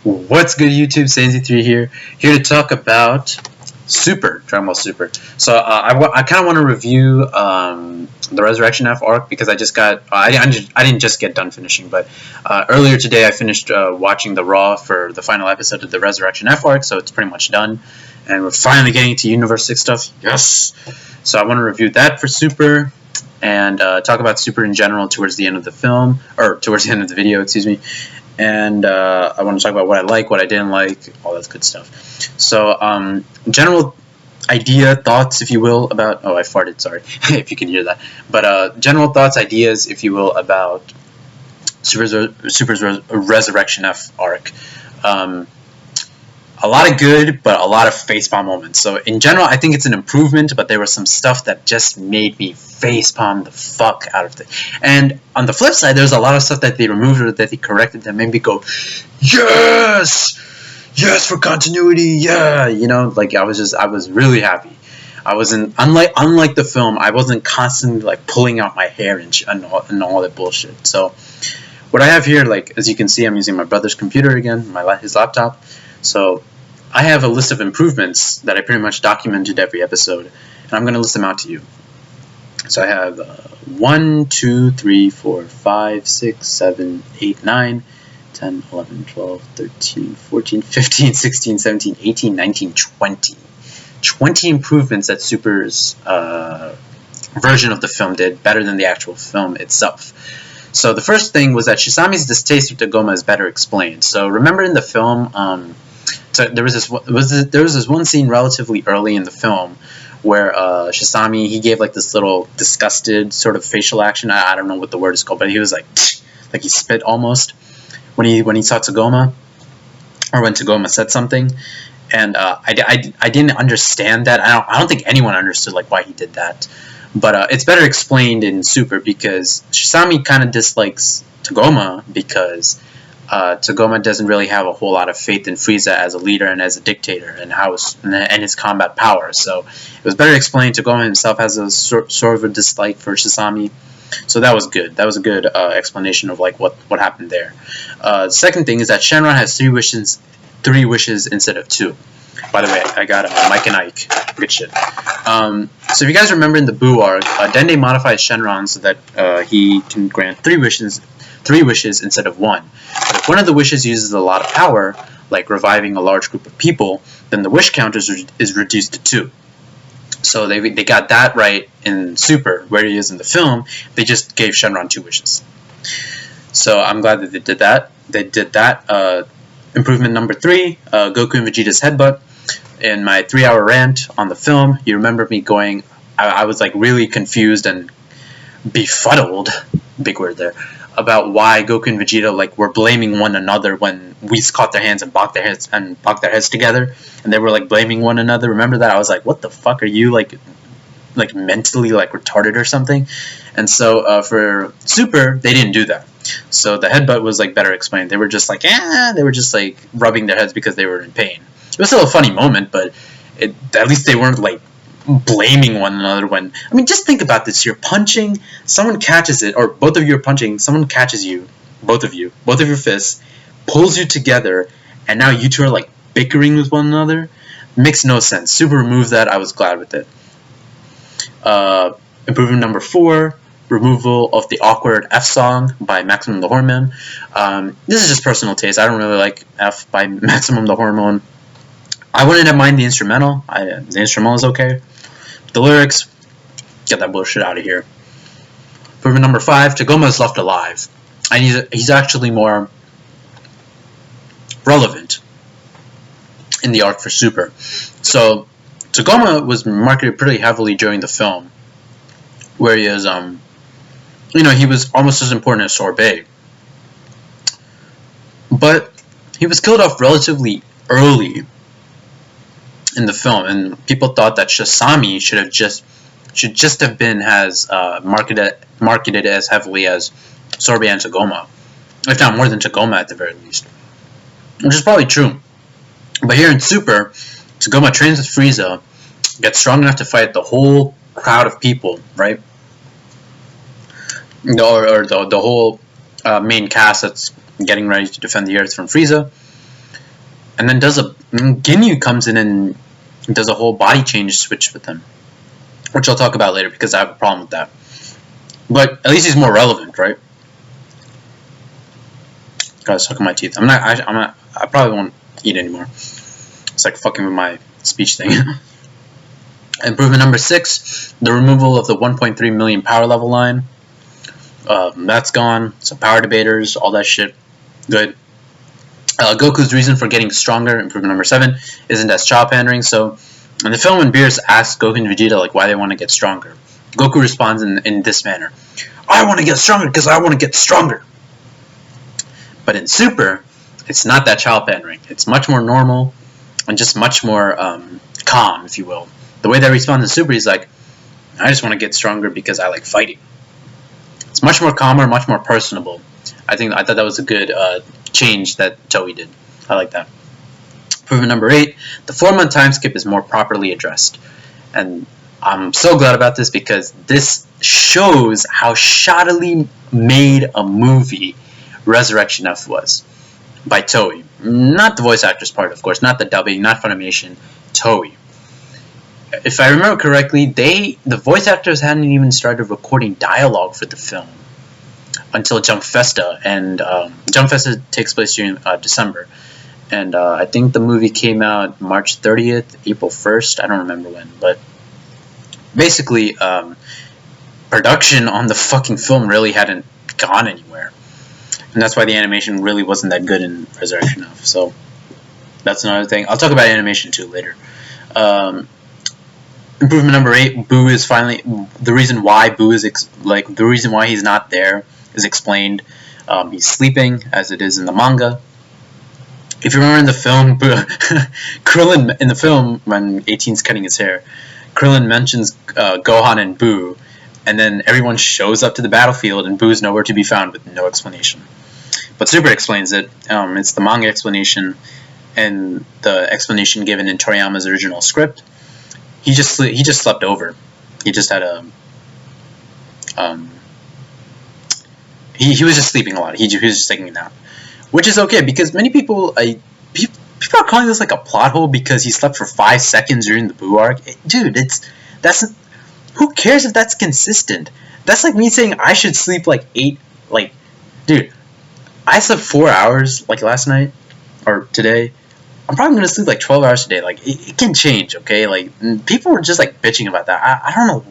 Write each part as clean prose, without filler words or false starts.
What's good, YouTube? Sanzy3 here to talk about Dragon Ball Super. So I kind of want to review the Resurrection F arc because I just got I didn't just get done finishing, but earlier today I finished watching the Raw for the final episode of the Resurrection F arc, so it's pretty much done, and we're finally getting to Universe 6 stuff. Yes. So I want to review that for Super and talk about Super in general towards the end of the film, or towards the end of the video, excuse me. And I want to talk about what I like, what I didn't like, all that good stuff. So, general idea, thoughts, if you will, about... Oh, I farted, sorry, if you can hear that. But general thoughts, ideas, if you will, about Super's Resurrection F arc. A lot of good, but a lot of facepalm moments. So in general, I think it's an improvement, but there was some stuff that just made me facepalm the fuck out of it. And on the flip side, there's a lot of stuff that they removed or that they corrected that made me go, yes! Yes, for continuity, yeah! You know, like I was really happy. I wasn't, unlike the film, I wasn't constantly like pulling out my hair and all that bullshit. So what I have here, like, as you can see, I'm using my brother's computer again, his laptop. So I have a list of improvements that I pretty much documented every episode, and I'm going to list them out to you. So I have 1, 2, 3, 4, 5, 6, 7, 8, 9, 10, 11, 12, 13, 14, 15, 16, 17, 18, 19, 20. 20 improvements that Super's version of the film did better than the actual film itself. So the first thing was that Shisami's distaste for Dagoma is better explained. So remember in the film, so there was this one scene relatively early in the film where Shisami, he gave like this little disgusted sort of facial action. I don't know what the word is called, but he was like he spit almost when he saw Tagoma, or when Tagoma said something. And I didn't understand that. I don't think anyone understood like why he did that. But it's better explained in Super because Shisami kind of dislikes Tagoma because Tagoma doesn't really have a whole lot of faith in Frieza as a leader and as a dictator and his combat power. So it was better explained. Tagoma himself has a sort of a dislike for Shisami. So that was good. That was a good explanation of like what happened there. The second thing is that Shenron has three wishes instead of 2. By the way, I got Mike and Ike. Good shit. So if you guys remember in the Buu arc, Dende modifies Shenron so that he can grant 3 wishes instead of 1. But if one of the wishes uses a lot of power, like reviving a large group of people, then the wish count is reduced to 2. So they got that right in Super, where he is in the film. They just gave Shenron 2 wishes. So I'm glad that they did that. They did that. Improvement number 3, Goku and Vegeta's headbutt. In my 3-hour rant on the film, you remember me going, I was like really confused and befuddled, big word there, about why Goku and Vegeta like were blaming one another when Whis caught their hands and bonked their heads together, and they were like blaming one another. Remember that? I was like, what the fuck, are you like mentally like retarded or something? And so for Super, they didn't do that. So the headbutt was like better explained. They were just like, they were just like rubbing their heads because they were in pain. It was still a funny moment, but at least they weren't like blaming one another when... I mean, just think about this. You're punching, someone catches it, or both of you are punching, someone catches you, both of your fists, pulls you together, and now you two are like bickering with one another. Makes no sense. Super removed that. I was glad with it. Improvement number 4, removal of the awkward F song by Maximum the Hormone. This is just personal taste. I don't really like F by Maximum the Hormone. I wouldn't have mind the instrumental. The instrumental is okay. The lyrics, get that bullshit out of here. Improvement number 5, Tagoma is left alive. And he's actually more relevant in the arc for Super. So, Tagoma was marketed pretty heavily during the film, where he is, he was almost as important as Sorbet. But he was killed off relatively early in the film, and people thought that Shisami should just have been as marketed as heavily as Sorbet and Tagoma, if not more than Tagoma at the very least, which is probably true. But here in Super, Tagoma trains with Frieza, gets strong enough to fight the whole crowd of people, right? Or the whole main cast that's getting ready to defend the Earth from Frieza. and then Ginyu comes in and does a whole body change switch with him, which I'll talk about later because I have a problem with that. But at least he's more relevant, right? Gotta suck my teeth. I probably won't eat anymore. It's like fucking with my speech thing. Improvement number 6, the removal of the 1.3 million power level line. That's gone. So power debaters, all that shit, good. Goku's reason for getting stronger, improvement number 7, isn't as child pandering. So in the film, when Beerus asks Goku and Vegeta like why they want to get stronger, Goku responds in this manner: "I want to get stronger because I want to get stronger." But in Super, it's not that child pandering. It's much more normal and just much more calm, if you will. The way they respond in Super is like, I just want to get stronger because I like fighting. It's much more calmer, much more personable. I thought that was a good change that Toei did. I like that. Improvement number 8, the 4-month time skip is more properly addressed. And I'm so glad about this because this shows how shoddily made a movie Resurrection F was by Toei. Not the voice actors part, of course, not the dubbing, not Funimation, Toei. If I remember correctly, the voice actors hadn't even started recording dialogue for the film until Jump Festa, and Jump Festa takes place during December, and I think the movie came out March 30th, April 1st, I don't remember when, but basically production on the fucking film really hadn't gone anywhere. And that's why the animation really wasn't that good in Resurrection F. So that's another thing. I'll talk about animation too later. Improvement number 8, Boo is finally the reason why Boo is the reason why he's not there is explained. He's sleeping, as it is in the manga. If you remember in the film, Krillin in the film when 18's cutting his hair, Krillin mentions Gohan and Boo, and then everyone shows up to the battlefield and Boo's nowhere to be found with no explanation. But Super explains it. It's the manga explanation and the explanation given in Toriyama's original script. He just slept over. He just had a he was just sleeping a lot. He was just taking a nap, which is okay because many people people are calling this like a plot hole because he slept for 5 seconds during the Boo arc. Dude, who cares if that's consistent? That's like me saying I should sleep like 8. Like, dude, I slept 4 hours like last night or today. I'm probably gonna sleep like 12 hours today. Like, it can change, okay? Like, people were just like bitching about that. I don't know.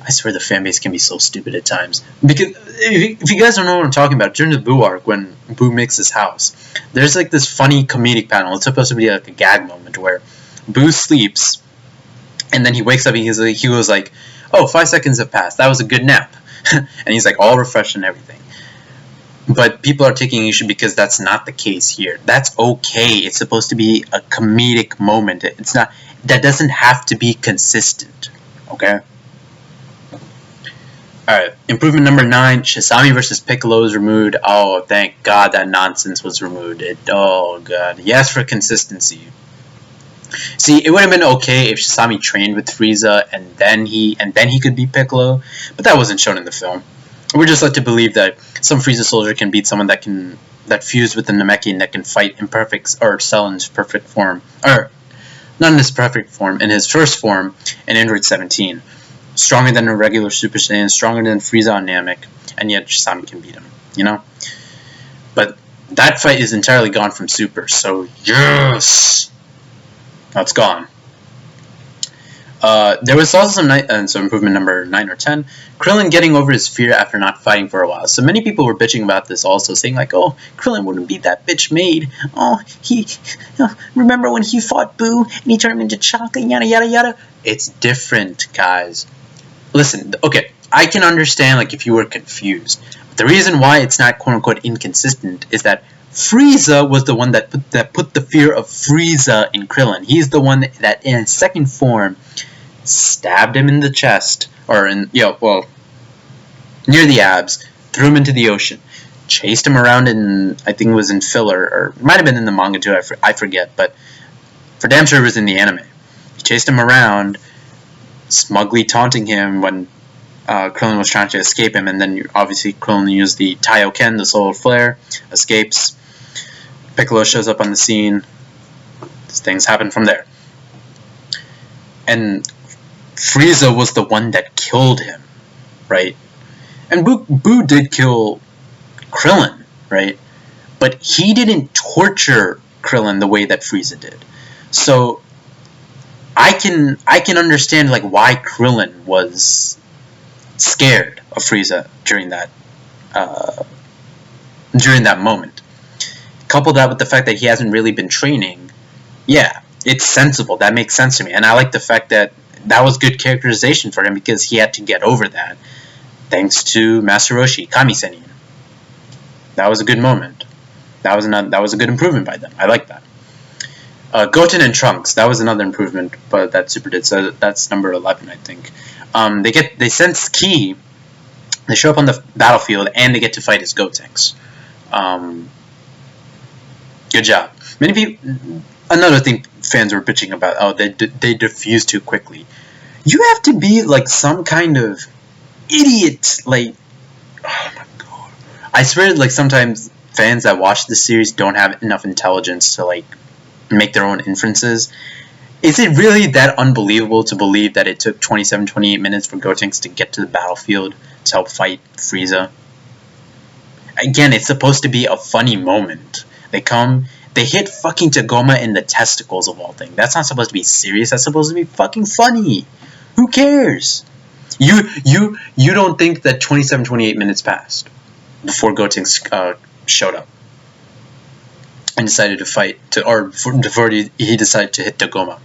I swear the fan base can be so stupid at times. Because if you guys don't know what I'm talking about, during the Boo arc, when Boo makes his house, there's like this funny comedic panel. It's supposed to be like a gag moment where Boo sleeps, and then he wakes up and he goes like, "Oh, 5 seconds have passed. That was a good nap," and he's like all refreshed and everything. But people are taking issue because that's not the case here. That's okay. It's supposed to be a comedic moment. It's not. That doesn't have to be consistent. Okay. Alright, improvement number 9, Shisami versus Piccolo is removed. Oh, thank God that nonsense was removed. Oh, God. Yes, for consistency. See, it would have been okay if Shisami trained with Frieza and then he could beat Piccolo, but that wasn't shown in the film. We're just led to believe that some Frieza soldier can beat someone that fused with the Namekian that can fight in Cell in his perfect form. Or, not in his perfect form, in his first form in Android 17. Stronger than a regular Super Saiyan, stronger than Frieza and Namek, and yet Shisami can beat him, you know? But that fight is entirely gone from Super, so yes! Now it's gone. There was also some improvement number 9 or 10, Krillin getting over his fear after not fighting for a while. So many people were bitching about this also, saying like, oh, Krillin wouldn't be that bitch made. Oh, remember when he fought Boo and he turned him into chocolate, yada yada yada? It's different, guys. Listen, okay, I can understand like if you were confused. But the reason why it's not quote-unquote inconsistent is that Frieza was the one that put the fear of Frieza in Krillin. He's the one that in his second form stabbed him in the chest, or near the abs, threw him into the ocean, chased him around in, I think it was in filler, or it might have been in the manga too, I forget, but for damn sure it was in the anime. He chased him around, smugly taunting him when Krillin was trying to escape him, and then obviously Krillin used the Taioken, the solar flare, escapes. Piccolo shows up on the scene, things happen from there. And Frieza was the one that killed him, right? And Boo did kill Krillin, right? But he didn't torture Krillin the way that Frieza did. So I can understand like why Krillin was scared of Frieza during that moment. Couple that with the fact that he hasn't really been training, yeah, it's sensible. That makes sense to me, and I like the fact that that was good characterization for him because he had to get over that, thanks to Master Roshi, Kami Sennin. That was a good moment. That was a good improvement by them. I like that. Goten and Trunks, that was another improvement, but that Super did. So that's number 11, I think. They sense Ki. They show up on the battlefield and they get to fight as Gotenks. Good job. Many people. Another thing fans were bitching about. Oh, they diffuse too quickly. You have to be like some kind of idiot. Like, oh my god. I swear, like sometimes fans that watch the series don't have enough intelligence to like make their own inferences. Is it really that unbelievable to believe that it took 27-28 minutes for Gotenks to get to the battlefield to help fight Frieza? Again, it's supposed to be a funny moment. They come, they hit fucking Tagoma in the testicles of all things. That's not supposed to be serious. That's supposed to be fucking funny. Who cares? You don't think that 27-28 minutes passed before Gotenks showed up and decided to fight, before he decided to hit Tagoma.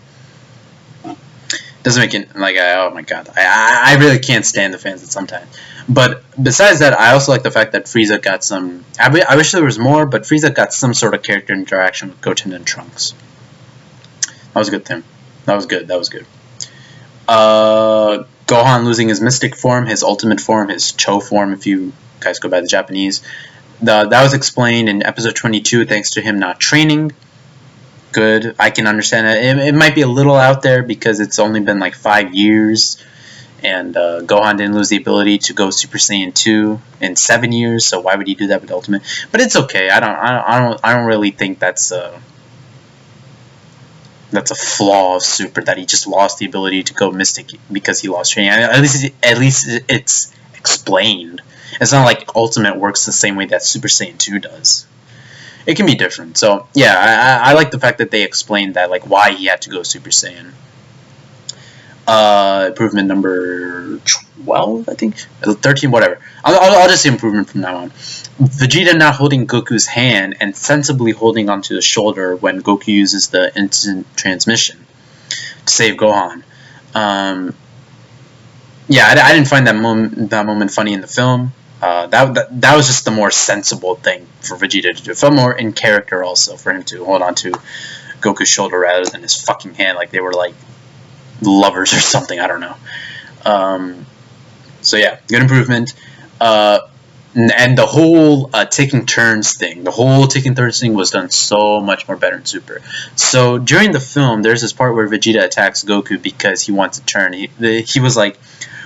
Doesn't make it, like, oh my god. I really can't stand the fans at sometimes. But besides that, I also like the fact that Frieza got some, I wish there was more, but Frieza got some sort of character interaction with Goten and Trunks. That was a good thing. That was good. Gohan losing his mystic form, his ultimate form, his Cho form, if you guys go by the Japanese. That was explained in episode 22 thanks to him not training. Good. I can understand that. It might be a little out there because it's only been like 5 years, and Gohan didn't lose the ability to go Super Saiyan 2 in 7 years. So why would he do that with Ultimate? But it's okay. I don't really think that's a flaw of Super, that he just lost the ability to go Mystic because he lost training. At least it's explained. It's not like Ultimate works the same way that Super Saiyan 2 does. It can be different. So, yeah, I like the fact that they explained that, like, why he had to go Super Saiyan. Improvement number 12, I think? 13, whatever. I'll just say improvement from now on. Vegeta not holding Goku's hand and sensibly holding onto the shoulder when Goku uses the instant transmission to save Gohan. Yeah, I didn't find that moment funny in the film. That was just the more sensible thing for Vegeta to do. It felt more in character also for him to hold on to Goku's shoulder rather than his fucking hand, like they were like lovers or something. I don't know. So yeah, good improvement. And the whole taking turns thing, was done so much more better in Super. So during the film, there's this part where Vegeta attacks Goku because he wants to turn. He was like,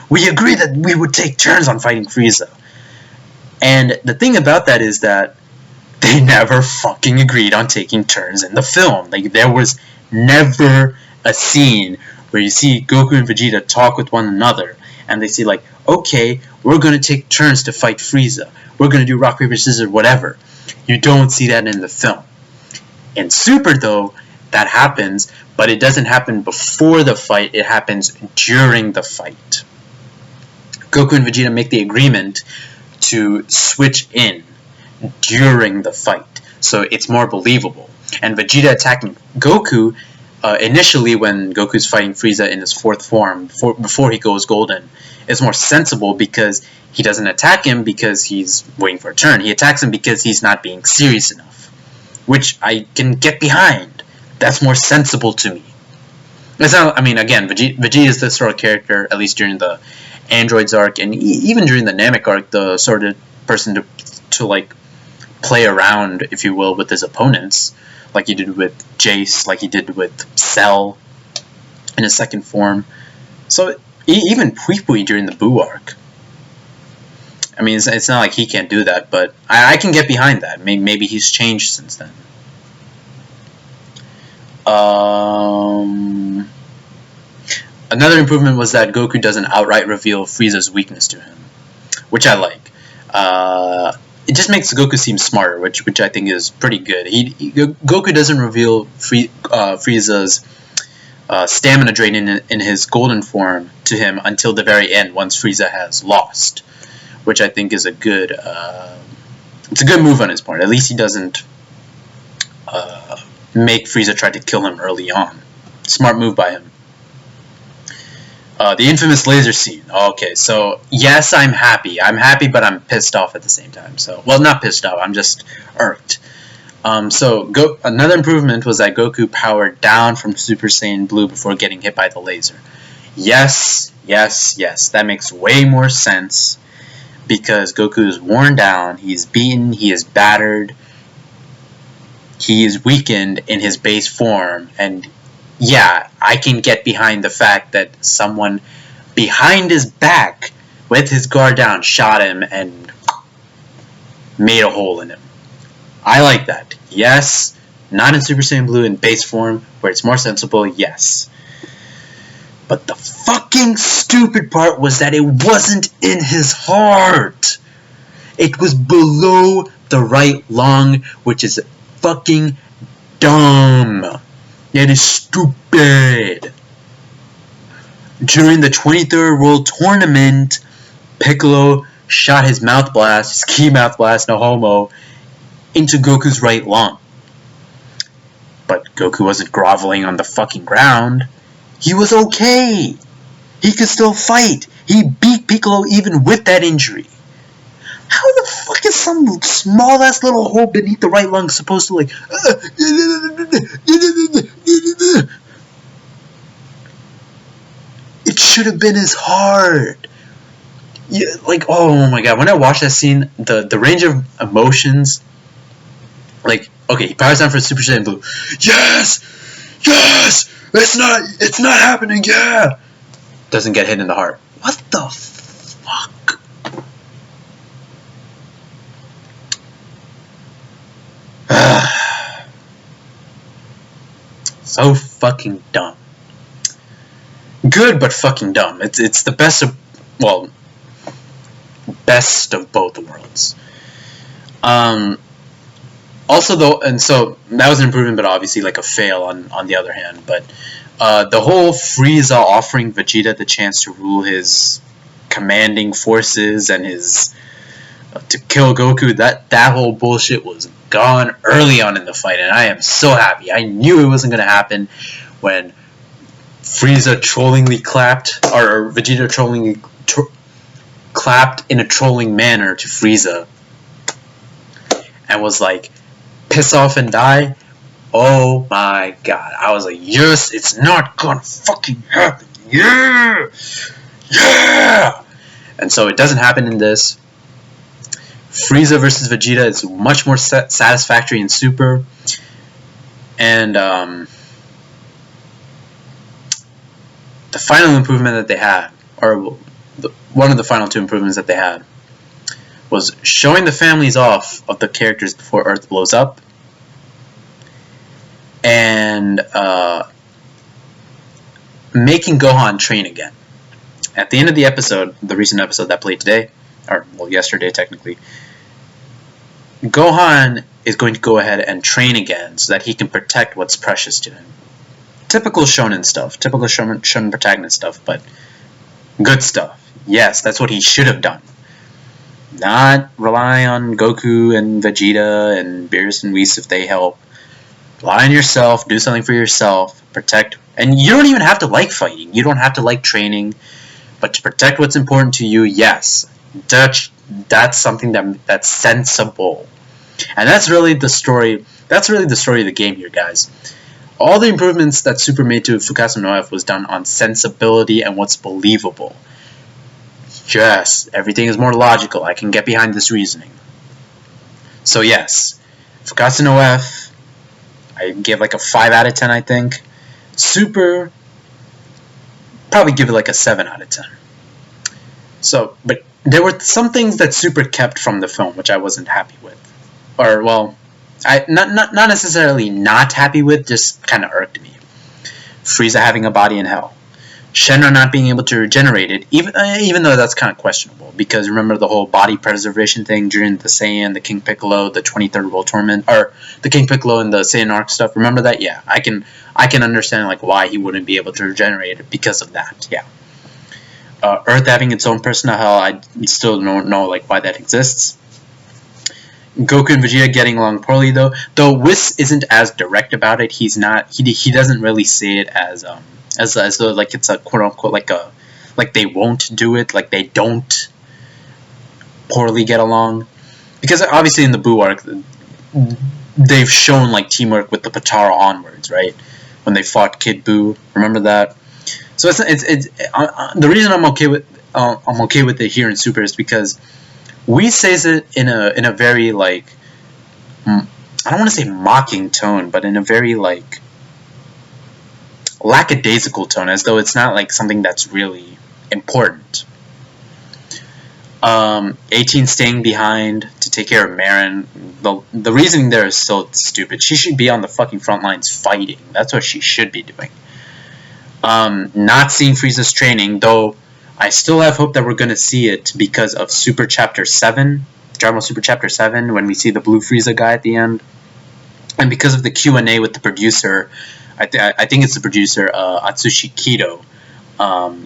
"We agreed that we would take turns on fighting Frieza." And the thing about that is that they never fucking agreed on taking turns in the film. Like, there was never a scene where you see Goku and Vegeta talk with one another, and they say, like, okay, we're going to take turns to fight Frieza. We're going to do rock, paper, scissors, whatever. You don't see that in the film. In Super, though, that happens, but it doesn't happen before the fight. It happens during the fight. Goku and Vegeta make the agreement to switch in during the fight, so it's more believable. And Vegeta attacking Goku initially when Goku's fighting Frieza in his 4th form before he goes golden is more sensible because he doesn't attack him because he's waiting for a turn. He attacks him because he's not being serious enough, which I can get behind. That's more sensible to me. It's not, I mean, again, Vegeta is this sort of character, at least during the Androids arc, and even during the Namek arc, the sort of person to like play around, if you will, with his opponents, like he did with Jace, like he did with Cell in his 2nd form. So even Pui Pui during the Buu arc. I mean, it's not like he can't do that, but I can get behind that. Maybe he's changed since then. Another improvement was that Goku doesn't outright reveal Frieza's weakness to him, which I like. It just makes Goku seem smarter, which I think is pretty good. Goku doesn't reveal Frieza's stamina drain in his golden form to him until the very end, once Frieza has lost, which I think is a good move on his part. At least he doesn't make Frieza try to kill him early on. Smart move by him. The infamous laser scene. Okay, so yes, I'm happy. I'm happy, but I'm pissed off at the same time. So, well, not pissed off. I'm just irked. Another improvement was that Goku powered down from Super Saiyan Blue before getting hit by the laser. Yes, yes, yes. That makes way more sense because Goku is worn down. He's beaten. He is battered. He is weakened in his base form, and yeah, I can get behind the fact that someone behind his back with his guard down shot him and made a hole in him. I like that. Yes, not in Super Saiyan Blue in base form where it's more sensible, yes. But the fucking stupid part was that it wasn't in his heart. It was below the right lung, which is fucking dumb. It is stupid. During the 23rd World Tournament, Piccolo shot his mouth blast, his key mouth blast, no homo, into Goku's right lung. But Goku wasn't groveling on the fucking ground. He was okay. He could still fight. He beat Piccolo even with that injury. How the fuck is some small ass little hole beneath the right lung supposed to like it should have been his heart. Yeah, like, oh my god, when I watched that scene, the range of emotions, like, okay, he powers down for Super Saiyan Blue. Yes! Yes! It's not happening, yeah! Doesn't get hit in the heart. What the fuck? So fucking dumb. Good, but fucking dumb. It's the best of, well, best of both worlds. Also, though, and so that was an improvement, but obviously like a fail on the other hand. But the whole Frieza offering Vegeta the chance to rule his commanding forces and his to kill Goku, that whole bullshit was gone early on in the fight, and I am so happy. I knew it wasn't going to happen when Frieza trollingly clapped, or Vegeta trollingly clapped in a trolling manner to Frieza and was like, piss off and die. Oh my god. I was like, yes, it's not gonna fucking happen. Yeah! Yeah! And so it doesn't happen in this. Frieza versus Vegeta is much more satisfactory in Super. And the final improvement that they had, or one of the final two improvements that they had, was showing the families off of the characters before Earth blows up, and making Gohan train again. At the end of the episode, the recent episode that played today, or well, yesterday technically, Gohan is going to go ahead and train again so that he can protect what's precious to him. Typical shonen stuff, typical shonen protagonist stuff, but good stuff. Yes, that's what he should have done. Not rely on Goku and Vegeta and Beerus and Whis if they help. Rely on yourself, do something for yourself, protect. And you don't even have to like fighting. You don't have to like training. But to protect what's important to you, yes. That's something that's sensible. And that's really the story. That's really the story of the game here, guys. All the improvements that Super made to Fukasu no F was done on sensibility and what's believable. Yes, everything is more logical. I can get behind this reasoning. So yes, Fukasu no F, I give like a 5 out of 10, I think. Super, probably give it like a 7 out of 10. So, but there were some things that Super kept from the film, which I wasn't happy with. Or, well, not necessarily not happy with, just kind of irked me. Frieza having a body in hell. Shenron not being able to regenerate it, even though that's kind of questionable, because remember the whole body preservation thing during the Saiyan, the King Piccolo, the 23rd World Tournament, or the King Piccolo and the Saiyan arc stuff. Remember that? Yeah, I can understand like why he wouldn't be able to regenerate it because of that. Yeah. Earth having its own personal hell, I still don't know like why that exists. Goku and Vegeta getting along poorly though. Though Whis isn't as direct about it. He's not. He doesn't really say it as though like it's a quote unquote like they won't do it, like they don't poorly get along, because obviously in the Buu arc they've shown like teamwork with the Potara onwards, right? When they fought Kid Buu, remember that? So it's the reason I'm okay with it here in Super is because we says it in a very like I don't want to say mocking tone, but in a very like lackadaisical tone, as though it's not like something that's really important. 18 staying behind to take care of Marin. The reasoning there is so stupid. She should be on the fucking front lines fighting. That's what she should be doing. Not seeing Frieza's training, though I still have hope that we're going to see it because of Super Chapter 7, Dragon Ball Super Chapter 7, when we see the Blue Frieza guy at the end. And because of the Q&A with the producer, I think it's the producer, Atsushi Kido,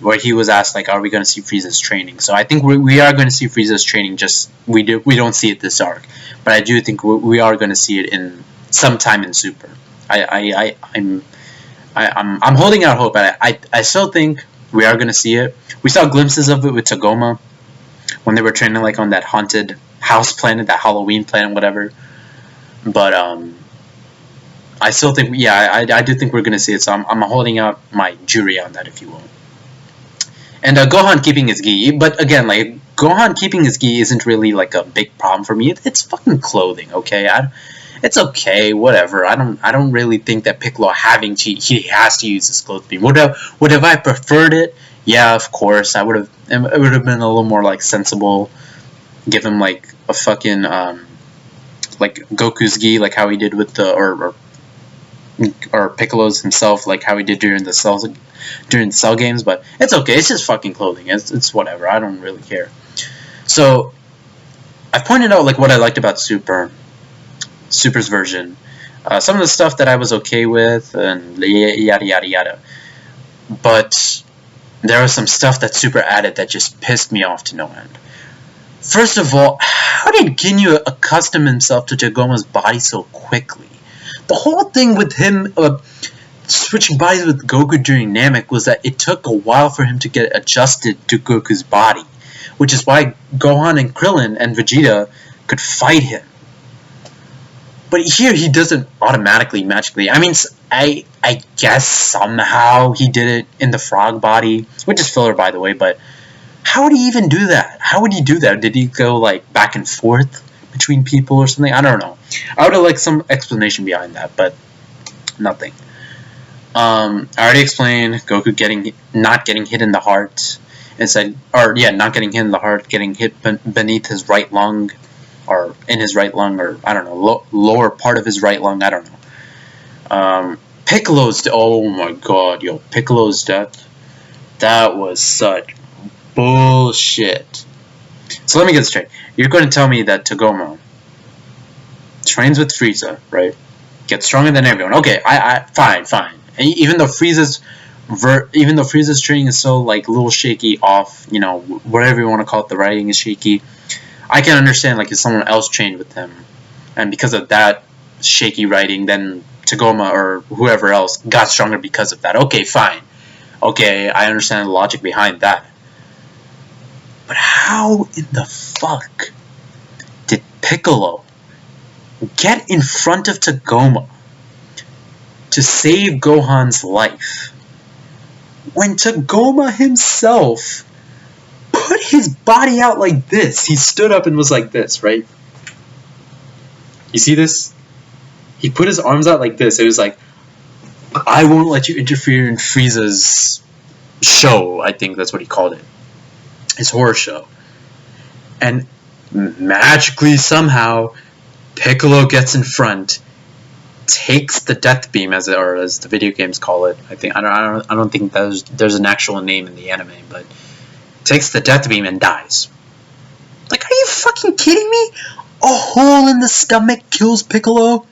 where he was asked, like, are we going to see Frieza's training? So I think we are going to see Frieza's training, just we don't see it this arc. But I do think we are going to see it in sometime in Super. I'm holding out hope, but I still think we are going to see it. We saw glimpses of it with Tagoma when they were training like on that haunted house planet, that Halloween planet, whatever. But I still think, yeah, I do think we're going to see it. So I'm holding out my jury on that, if you will. And Gohan keeping his gi, but again, like Gohan keeping his gi isn't really like a big problem for me. It's fucking clothing, okay? It's okay, whatever. I don't really think that Piccolo having to, he has to use his clothes beam. Would have I preferred it? Yeah, of course. It would have been a little more like sensible. Give him like a fucking like Goku's gi, like how he did with the or Piccolo's himself, like how he did during the Cell games. But it's okay. It's just fucking clothing. It's whatever. I don't really care. So I've pointed out like what I liked about Super's version, some of the stuff that I was okay with, and yada yada yada. But there was some stuff that Super added that just pissed me off to no end. First of all, how did Ginyu accustom himself to Tagoma's body so quickly? The whole thing with him switching bodies with Goku during Namek was that it took a while for him to get adjusted to Goku's body, which is why Gohan and Krillin and Vegeta could fight him. But here he doesn't automatically, magically. I mean, I guess somehow he did it in the frog body, which is filler, by the way, but how would he even do that? How would he do that? Did he go, like, back and forth between people or something? I don't know. I would have liked some explanation behind that, but nothing. I already explained Goku not getting hit in the heart. Not getting hit in the heart, getting hit beneath his right lung, or in his right lung, or I don't know, lower part of his right lung, I don't know. Piccolo's, oh my god, yo, Piccolo's death, that was such bullshit. So let me get straight. You're going to tell me that Tagoma trains with Frieza, right? Gets stronger than everyone. Okay, fine. And even though Frieza's training is so like a little shaky, off, you know, whatever you want to call it, the writing is shaky. I can understand like if someone else trained with him, and because of that shaky writing, then Tagoma or whoever else got stronger because of that. Okay, fine. Okay, I understand the logic behind that. But how in the fuck did Piccolo get in front of Tagoma to save Gohan's life when Tagoma himself put his body out like this? He stood up and was like this, right? You see this? He put his arms out like this. It was like, I won't let you interfere in Frieza's show. I think that's what he called it. His horror show. And magically, somehow, Piccolo gets in front, takes the death beam, as the video games call it. I don't think there's an actual name in the anime, but takes the death beam and dies. Like, are you fucking kidding me? A hole in the stomach kills Piccolo?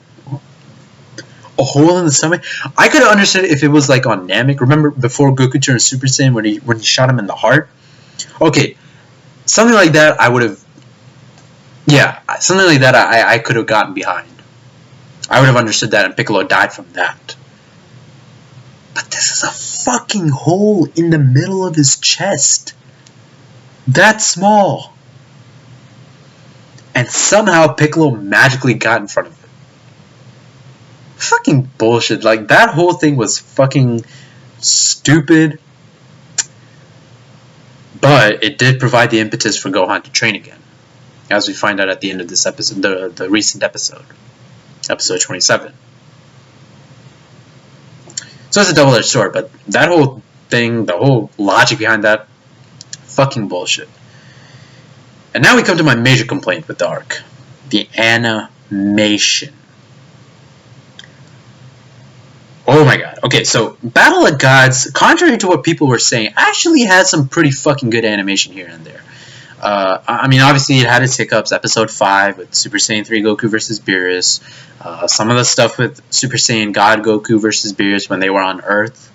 A hole in the stomach? I could have understood if it was like on Namek. Remember before Goku turned Super Saiyan when he shot him in the heart? Okay, something like that I would have... Yeah, something like that I could have gotten behind. I would have understood that and Piccolo died from that. But this is a fucking hole in the middle of his chest. That small. And somehow Piccolo magically got in front of it. Fucking bullshit. Like, that whole thing was fucking stupid. But it did provide the impetus for Gohan to train again. As we find out at the end of this episode, the recent episode. Episode 27. So it's a double-edged sword, but that whole thing, the whole logic behind that, fucking bullshit. And now we come to my major complaint with the arc. The animation. Oh my god. Okay, so Battle of Gods, contrary to what people were saying, actually had some pretty fucking good animation here and there. I mean, obviously it had its hiccups. Episode 5 with Super Saiyan 3 Goku versus Beerus. Some of the stuff with Super Saiyan God Goku versus Beerus when they were on Earth.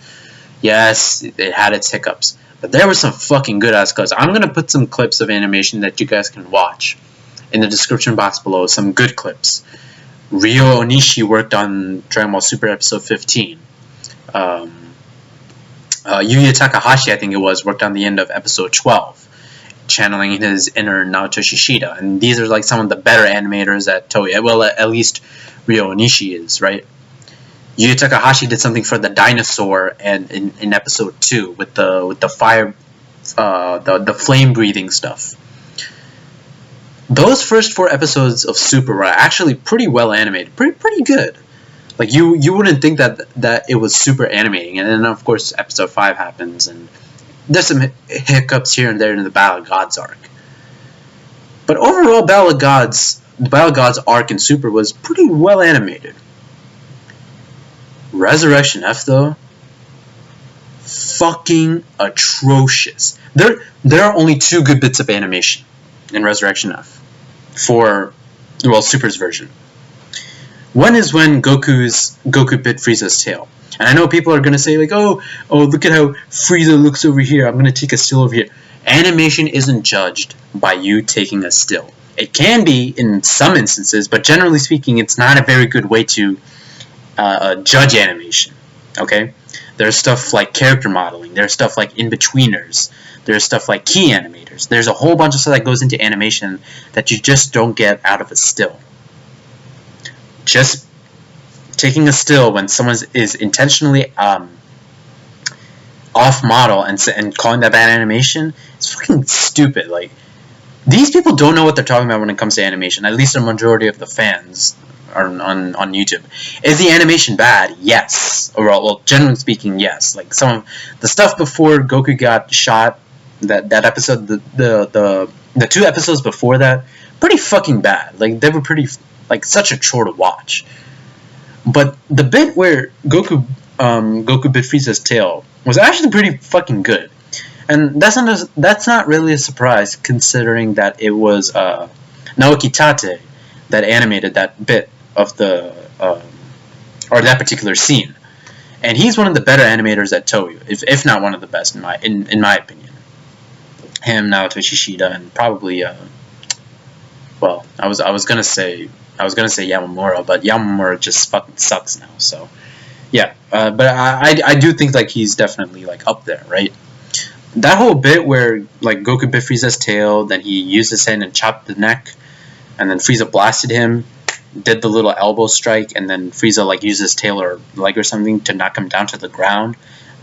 Yes, it had its hiccups. But there were some fucking good ass clips. I'm going to put some clips of animation that you guys can watch in the description box below. Some good clips. Ryo Onishi worked on Dragon Ball Super Episode 15. Yuya Takahashi, I think it was, worked on the end of Episode 12. Channeling his inner Naoto Shishida. And these are like some of the better animators at Toei. Well, at least Ryo Onishi is, right? Yuya Takahashi did something for the dinosaur and in episode 2 with the fire, the flame breathing stuff. Those first 4 episodes of Super were actually pretty well animated, pretty good. Like you wouldn't think that it was super animating, and then of course episode 5 happens, and there's some hiccups here and there in the Battle of Gods arc. But overall, the Battle of Gods arc in Super was pretty well animated. Resurrection F, though, fucking atrocious. There are only 2 good bits of animation in Resurrection F for, well, Super's version. One is when Goku bit Frieza's tail. And I know people are going to say, like, oh, look at how Frieza looks over here. I'm going to take a still over here. Animation isn't judged by you taking a still. It can be in some instances, but generally speaking, it's not a very good way to judge animation. Okay? There's stuff like character modeling. There's stuff like in-betweeners. There's stuff like key animators. There's a whole bunch of stuff that goes into animation that you just don't get out of a still. Just taking a still when someone is intentionally off model and calling that bad animation is fucking stupid. Like, these people don't know what they're talking about when it comes to animation. At least a majority of the fans are on YouTube. Is the animation bad? Yes. Or, well, generally speaking, yes. Like some of the stuff before Goku got shot, that episode, the 2 episodes before that, pretty fucking bad. Like, they were pretty, like, such a chore to watch. But the bit where Goku bit Frieza's tail was actually pretty fucking good, and that's not really a surprise considering that it was Naoki Tate that animated that bit of the or that particular scene, and he's one of the better animators at Toei, if not one of the best in my opinion. Him, Naoto Shishida, and probably well, I was gonna say Yamamura, but Yamamura just fucking sucks now. So, yeah. But I do think like he's definitely like up there, right? That whole bit where like Goku bit Frieza's tail, then he used his hand and chopped the neck, and then Frieza blasted him, did the little elbow strike, and then Frieza like used his tail or leg or something to knock him down to the ground.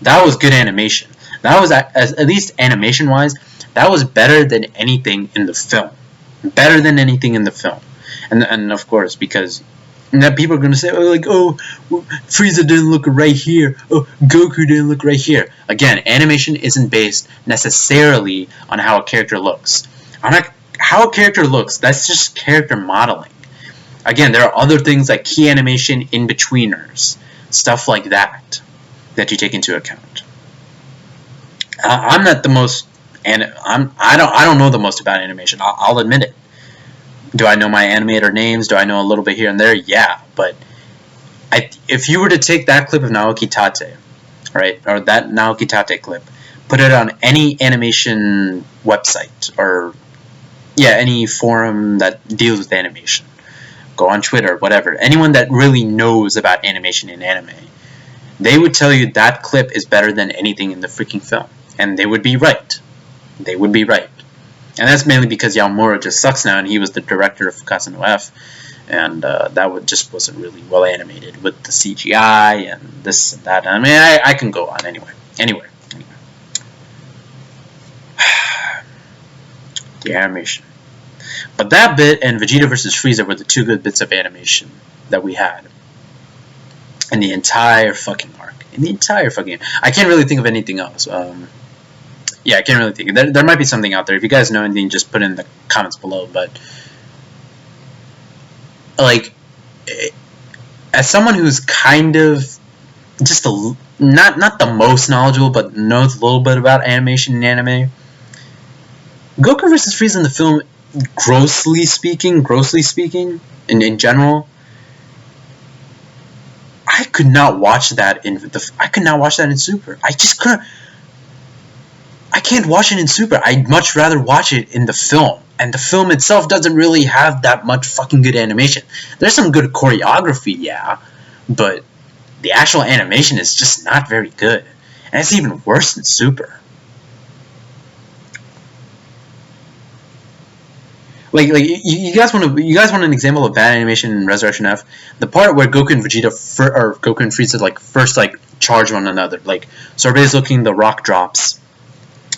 That was good animation. That was at least animation wise, that was better than anything in the film. Better than anything in the film. And of course, because now people are going to say, Frieza didn't look right here. Oh, Goku didn't look right here. Again, animation isn't based necessarily on how a character looks. How a character looks, that's just character modeling. Again, there are other things like key animation, in-betweeners, stuff like that you take into account. I'm not the most, and I don't know the most about animation. I'll admit it. Do I know my animator names? Do I know a little bit here and there? Yeah, but if you were to take that clip of Naoki Tate, right, or that Naoki Tate clip, put it on any animation website or any forum that deals with animation, go on Twitter, whatever, anyone that really knows about animation and anime, they would tell you that clip is better than anything in the freaking film. And they would be right. They would be right. And that's mainly because Yamura just sucks now, and he was the director of Fukasa no F, and that just wasn't really well animated with the CGI and this and that. I mean, I can go on anyway. The animation. But that bit and Vegeta vs. Frieza were the two good bits of animation that we had in the entire fucking arc. I can't really think of anything else. Yeah, I can't really think. There might be something out there. If you guys know anything, just put it in the comments below. But like, as someone who's kind of just not the most knowledgeable, but knows a little bit about animation and anime, Goku vs. Frieza in the film, grossly speaking, in general, I could not watch that in Super. I just couldn't. I can't watch it in Super. I'd much rather watch it in the film. And the film itself doesn't really have that much fucking good animation. There's some good choreography, yeah, but the actual animation is just not very good. And it's even worse than Super. Like you guys want an example of bad animation in Resurrection F? The part where Goku and Vegeta or Goku and Frieza first charge one another. Like Sorbe's looking, the rock drops,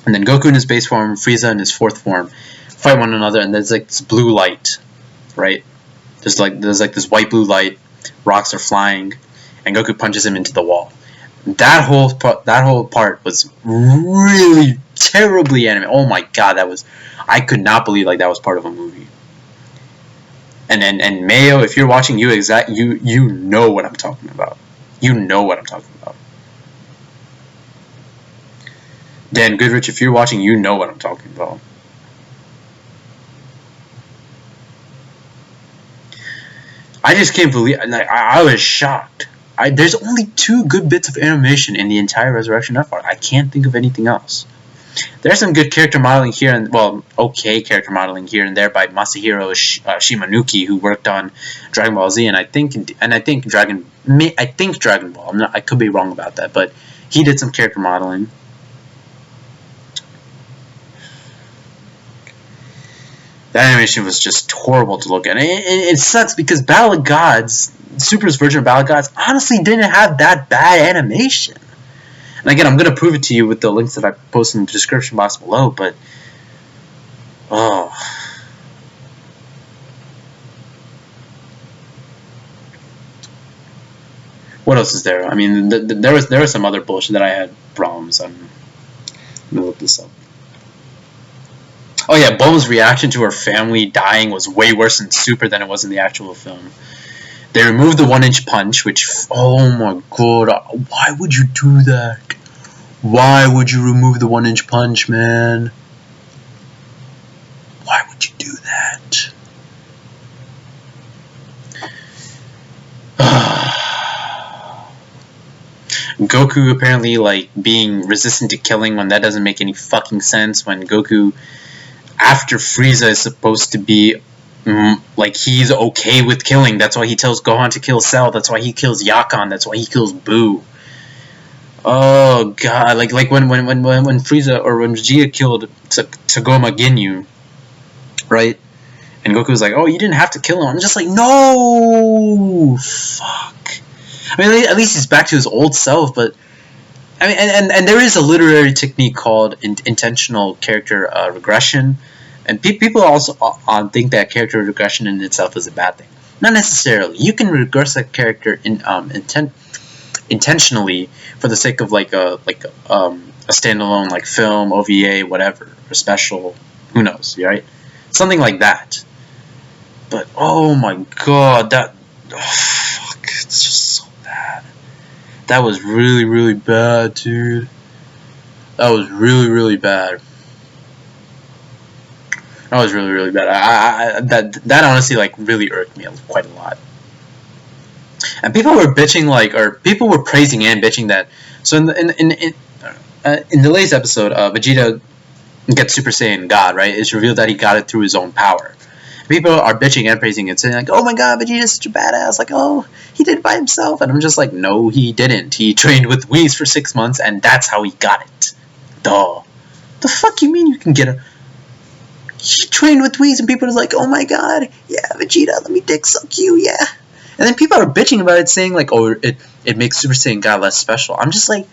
and then Goku in his base form, Frieza in his fourth form, fight one another, and there's this blue light, right? There's this white blue light, rocks are flying, and Goku punches him into the wall. That whole part was really terribly animated. Oh my god, I could not believe that was part of a movie. And Mayo, if you're watching, you know what I'm talking about. You know what I'm talking about. Dan Goodrich, if you're watching, you know what I'm talking about. I just can't believe. I was shocked. There's only 2 good bits of animation in the entire Resurrection F arc. I can't think of anything else. There's some good character modeling here, okay character modeling here and there by Masahiro Shimanuki, who worked on Dragon Ball Z, and I think Dragon Ball. I could be wrong about that, but he did some character modeling. That animation was just horrible to look at. It sucks because Battle of Gods, Super's version of Battle of Gods, honestly didn't have that bad animation. And again, I'm going to prove it to you with the links that I posted in the description box below, but what else is there? I mean, there was some other bullshit that I had problems. Let me look this up. Oh yeah, Bulma's reaction to her family dying was way worse in Super than it was in the actual film. They removed the 1-inch punch, which, oh my god, why would you do that? Why would you remove the 1-inch punch, man? Why would you do that? Goku apparently being resistant to killing when that doesn't make any fucking sense. When Goku, after Frieza, is supposed to be he's okay with killing. That's why he tells Gohan to kill Cell. That's why he kills Yakan. That's why he kills Boo. Oh god, like when Frieza or when Vegeta killed Tagoma Ginyu, right? And Goku was like, "Oh, you didn't have to kill him." I'm just like, no, fuck. I mean, at least he's back to his old self, but I mean, and there is a literary technique called intentional character regression, and people also think that character regression in itself is a bad thing. Not necessarily. You can regress a character intentionally for the sake of a standalone film, OVA, whatever, or special, who knows, right? Something like that. But oh my god, that fuck, it's just so bad. That was really, really bad, dude. That was really, really bad. That was really, really bad. That honestly like really irked me quite a lot. And people were bitching like, or people were praising and bitching that. So in the latest episode, Vegeta gets Super Saiyan God, right? It's revealed that he got it through his own power. People are bitching and praising it, saying like, "Oh my God, Vegeta's such a badass!" Like, "Oh, he did it by himself," and I'm just like, "No, he didn't. He trained with Whis for 6 months, and that's how he got it." Duh. The fuck you mean you can get a? He trained with Whis, and people are like, "Oh my God, yeah, Vegeta, let me dick suck you, yeah." And then people are bitching about it, saying like, "Oh, it makes Super Saiyan God less special." I'm just like,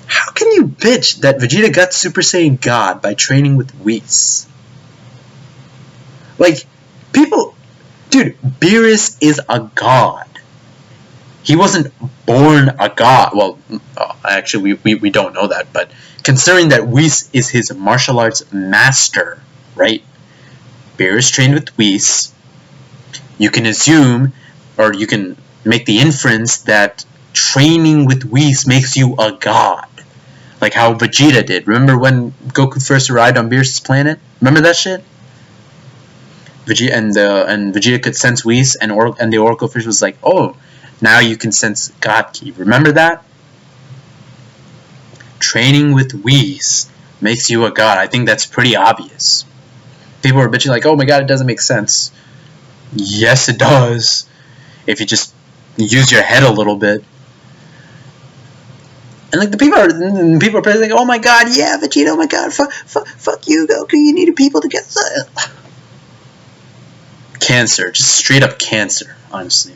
how can you bitch that Vegeta got Super Saiyan God by training with Whis? Like, people, dude, Beerus is a god. He wasn't born a god. Well, actually, we don't know that, but considering that Whis is his martial arts master, right? Beerus trained with Whis. You can assume, or you can make the inference that training with Whis makes you a god. Like how Vegeta did. Remember when Goku first arrived on Beerus' planet? Remember that shit? Vegeta and Vegeta could sense Whis, and the Oracle Fish was like, "Oh, now you can sense God Ki." Remember that? Training with Whis makes you a god. I think that's pretty obvious. People are bitching like, "Oh my God, it doesn't make sense." Yes, it does. If you just use your head a little bit. And like the people are praising like, "Oh my God, yeah, Vegeta, oh my God, fuck you, Goku, you needed people to get cancer, just straight up cancer, honestly.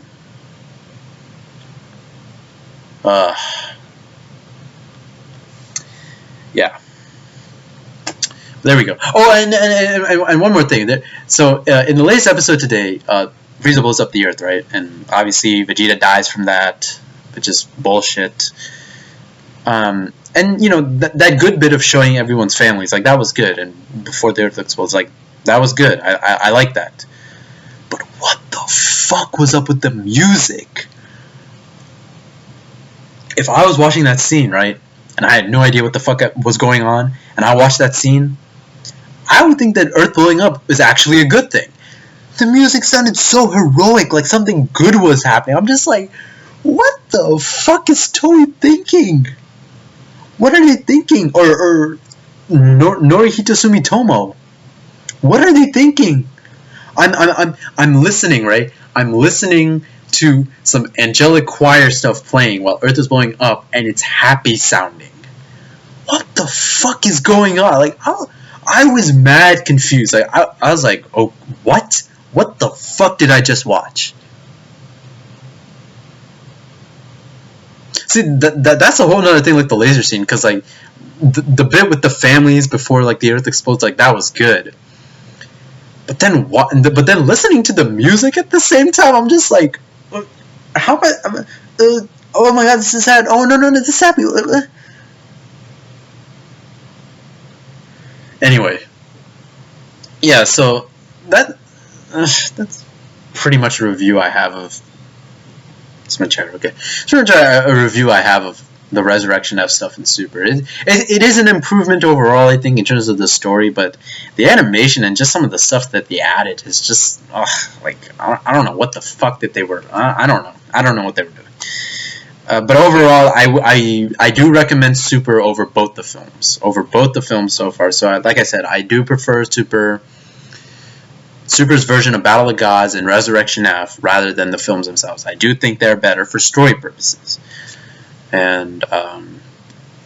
Yeah. There we go. Oh, and one more thing. So in the latest episode today, Frieza blows up the Earth, right? And obviously Vegeta dies from that, which is bullshit. And you know that good bit of showing everyone's families, like that was good. And before the Earth explodes, like that was good. I like that. But what the fuck was up with the music? If I was watching that scene, right, and I had no idea what the fuck was going on, and I watched that scene, I would think that Earth blowing up is actually a good thing. The music sounded so heroic, like something good was happening. I'm just like, what the fuck is Toei thinking? What are they thinking? Or Norihito Sumitomo? What are they thinking? I'm listening, right? I'm listening to some angelic choir stuff playing while Earth is blowing up, and it's happy sounding. What the fuck is going on? Like, I was mad confused. Like, I was like, oh, what? What the fuck did I just watch? See, that's a whole nother thing, like the laser scene, because like the bit with the families before like the Earth explodes, like that was good. But then what? But then listening to the music at the same time, I'm just like, how am I? Oh my God, this is sad. Oh no, this is happy. Anyway, yeah. So that's pretty much a review I have of. It's my chair, okay. It's pretty much a review I have of the Resurrection F stuff in Super. It is an improvement overall, I think, in terms of the story, but the animation and just some of the stuff that they added is just, like, I don't know what the fuck that they were, I don't know. I don't know what they were doing. But overall, I do recommend Super over both the films. Over both the films so far. So, like I said, I do prefer Super's version of Battle of Gods and Resurrection F rather than the films themselves. I do think they're better for story purposes. And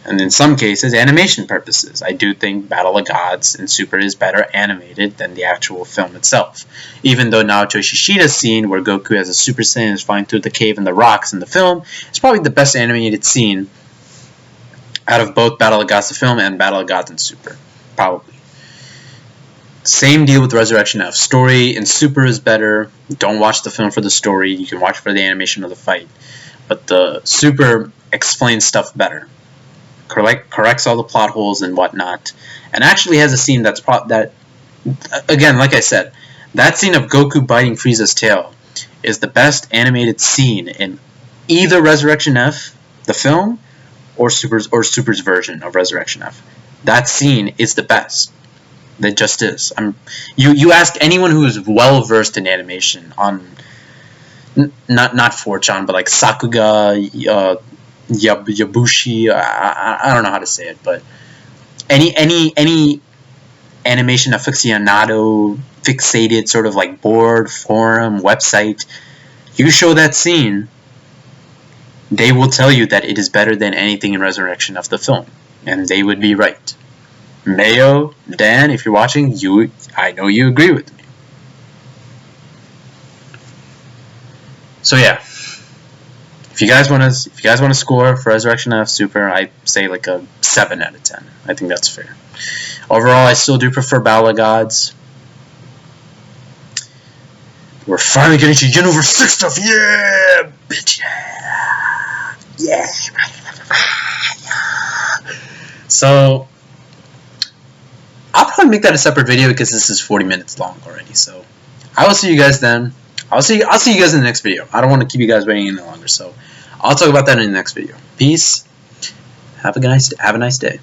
in some cases, animation purposes. I do think Battle of Gods and Super is better animated than the actual film itself. Even though Naoto Ishishida's scene where Goku as a Super Saiyan is flying through the cave and the rocks in the film is probably the best animated scene out of both Battle of Gods the film and Battle of Gods and Super. Probably. Same deal with Resurrection F. Story in Super is better. Don't watch the film for the story. You can watch for the animation of the fight. But the Super explains stuff better. corrects all the plot holes and whatnot, and actually has a scene that's again, like I said, that scene of Goku biting Frieza's tail is the best animated scene in either Resurrection F, the film, or Super's version of Resurrection F. That scene is the best. That just is. You ask anyone who is well versed in animation on not 4chan, but like Sakuga, Yabushi. I don't know how to say it, but any animation aficionado, fixated sort of like board, forum, website, you show that scene, they will tell you that it is better than anything in Resurrection of the film, and they would be right. Mayo, Dan, if you're watching, I know you agree with me. So yeah, if you guys want to score for Resurrection F Super, I say like a 7 out of 10. I think that's fair. Overall, I still do prefer Battle of Gods. We're finally getting to Universe 6 stuff. Yeah, bitch. Yeah. So I'll probably make that a separate video because this is 40 minutes long already. So I will see you guys then. I'll see you guys in the next video. I don't want to keep you guys waiting any longer, so I'll talk about that in the next video. Peace. Have a nice day.